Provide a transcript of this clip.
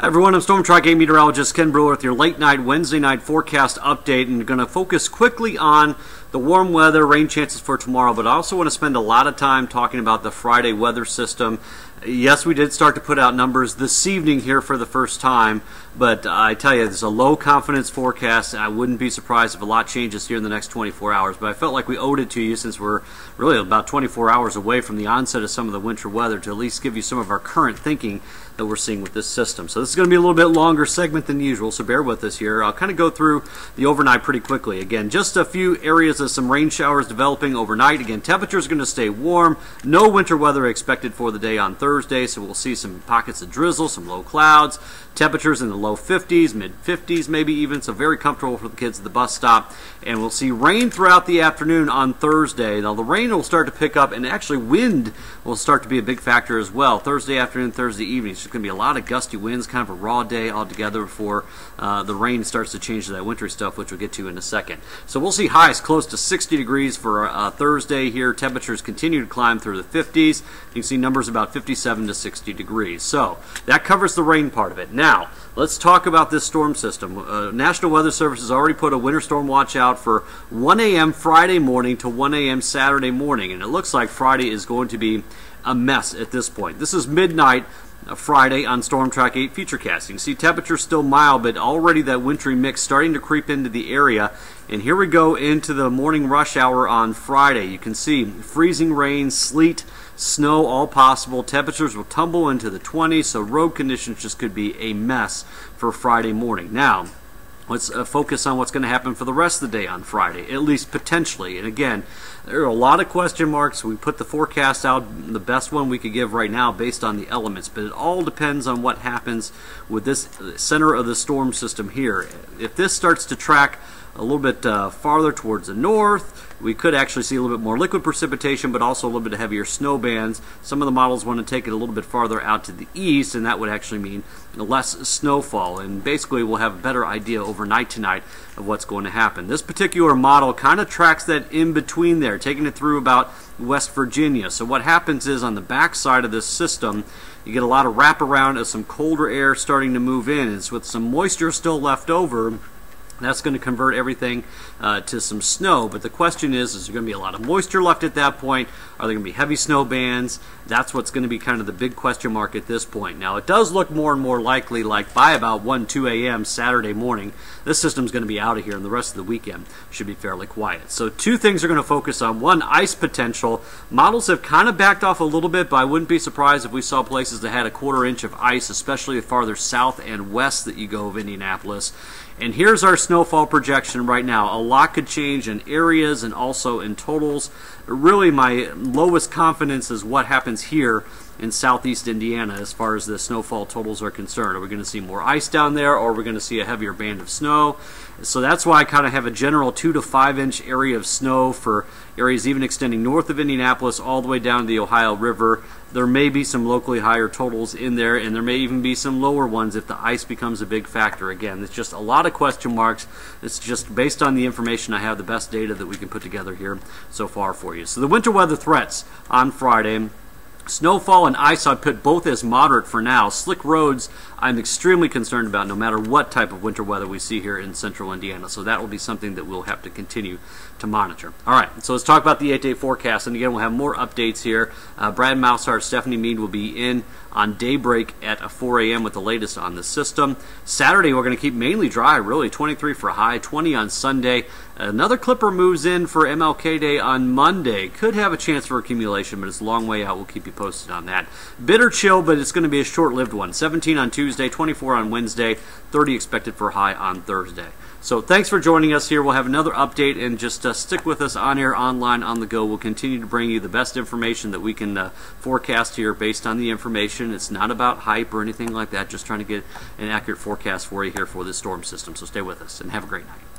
Hi everyone, I'm Storm Track 8 Meteorologist Ken Brewer with your late night Wednesday night forecast update, and going to focus quickly on the warm weather, rain chances for tomorrow, but I also want to spend a lot of time talking about the Friday weather system. Yes, we did start to put out numbers this evening here for the first time, but I tell you, there's a low confidence forecast, and I wouldn't be surprised if a lot changes here in the next 24 hours, but I felt like we owed it to you since we're really about 24 hours away from the onset of some of the winter weather to at least give you some of our current thinking that we're seeing with this system. So this is going to be a little bit longer segment than usual, so bear with us here. I'll kind of go through the overnight pretty quickly. Again, just a few areas of some rain showers developing overnight. Again, temperatures are going to stay warm. No winter weather expected for the day on Thursday, so we'll see some pockets of drizzle, some low clouds. Temperatures in the low 50s, mid 50s maybe even, so very comfortable for the kids at the bus stop. And we'll see rain throughout the afternoon on Thursday. Now the rain will start to pick up, and actually wind will start to be a big factor as well. Thursday afternoon, Thursday evening, it's going to be a lot of gusty winds, kind of a raw day altogether before the rain starts to change to that wintry stuff, which we'll get to in a second. So we'll see highs close to 60 degrees for Thursday here. Temperatures continue to climb through the 50s. You can see numbers about 57 to 60 degrees. So that covers the rain part of it. Now, let's talk about this storm system. National Weather Service has already put a winter storm watch out for 1 a.m. Friday morning to 1 a.m. Saturday morning, and it looks like Friday is going to be a mess at this point. This is midnight Friday on Storm Track 8 Futurecast. You can see temperatures still mild, but already that wintry mix starting to creep into the area. And here we go into the morning rush hour on Friday. You can see freezing rain, sleet, snow, all possible. Temperatures will tumble into the 20s, so road conditions just could be a mess for Friday morning. Now, let's focus on what's going to happen for the rest of the day on Friday, at least potentially. And again, there are a lot of question marks. We put the forecast out, the best one we could give right now based on the elements, but it all depends on what happens with this center of the storm system here. If this starts to track a little bit farther towards the north, we could actually see a little bit more liquid precipitation, but also a little bit heavier snow bands. Some of the models want to take it a little bit farther out to the east, and that would actually mean less snowfall. And basically, we'll have a better idea overnight tonight of what's going to happen. This particular model kind of tracks that in between there, taking it through about West Virginia. So what happens is on the back side of this system, you get a lot of wraparound of some colder air starting to move in. It's with some moisture still left over. That's going to convert everything to some snow, but the question is there going to be a lot of moisture left at that point? Are there going to be heavy snow bands? That's what's going to be kind of the big question mark at this point. Now, it does look more and more likely, like by about 1, 2 a.m. Saturday morning, this system's going to be out of here, and the rest of the weekend should be fairly quiet. So two things are going to focus on. One, ice potential. Models have kind of backed off a little bit, but I wouldn't be surprised if we saw places that had a 1/4 inch of ice, especially the farther south and west that you go of Indianapolis. And here's our snowfall projection right now. A lot could change in areas and also in totals. Really, my lowest confidence is what happens here in southeast Indiana as far as the snowfall totals are concerned. Are we going to see more ice down there, or are we going to see a heavier band of snow? So that's why I kind of have a general 2 to 5 inch area of snow for areas even extending north of Indianapolis all the way down to the Ohio River. There may be some locally higher totals in there, and there may even be some lower ones if the ice becomes a big factor. Again, it's just a lot of question marks. It's just based on the information I have, the best data that we can put together here so far for you. So the winter weather threats on Friday. Snowfall and ice I'd put both as moderate for now. Slick roads I'm extremely concerned about no matter what type of winter weather we see here in central Indiana. So that will be something that we'll have to continue to monitor. All right, so let's talk about the 8-day forecast. And again, we'll have more updates here. Brad Moushart, Stephanie Mead will be in on daybreak at 4 a.m. with the latest on the system. Saturday, we're going to keep mainly dry, really 23 for a high, 20 on Sunday. Another clipper moves in for MLK Day on Monday. Could have a chance for accumulation, but it's a long way out. We'll keep you posted on that. Bitter chill, but it's going to be a short-lived one. 17 on Tuesday, 24 on Wednesday, 30 expected for a high on Thursday. So thanks for joining us here. We'll have another update, and just stick with us on air, online, on the go. We'll continue to bring you the best information that we can forecast here based on the information. It's not about hype or anything like that, just trying to get an accurate forecast for you here for this storm system. So stay with us and have a great night.